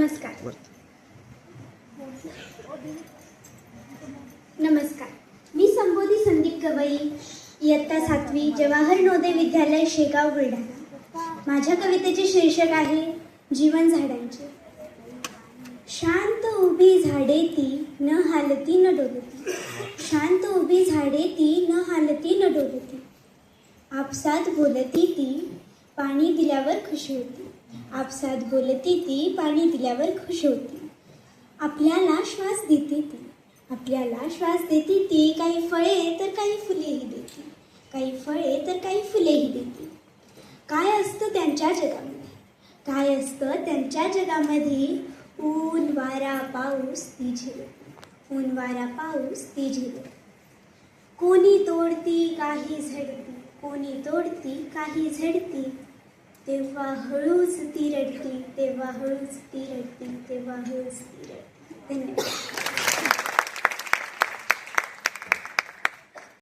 नमस्कार. नमस्कार. मी संबोधी संदीप गवई, इयत्ता 7वी, जवाहर नवोदय विद्यालय, शेगाव, बुलढाणा. माझ्या कवितेचे शीर्षक आहे जीवन झाडांचे. शांत उभी झाडे ती, न हालती न डोलती. शांत उभी झाडे ती, न हालती न डोलती. आपसात बोलती ती, पाणी दिल्यावर खुश होती. आपसात बोलती ती, पाणी दिल्यावर खुश होती. आपल्याला श्वास देते ती, आपल्याला श्वास देते ती. काही फळे तर काही फुलेही देते, काही फळे तर काही फुलेही देते. काय असतं त्यांच्या जगामध्ये, काय असतं त्यांच्या जगामध्ये. ऊन वारा पाऊस ती झेलते, ऊन वारा पाऊस ती झेलते. कोणी तोडती काही झडती, कोणी तोडती काही झडती. तेव्हा हळूच ती रडती, तेव्हा हळूच ती रडती, तेव्हा हळूच ती रडती. धन्यवाद.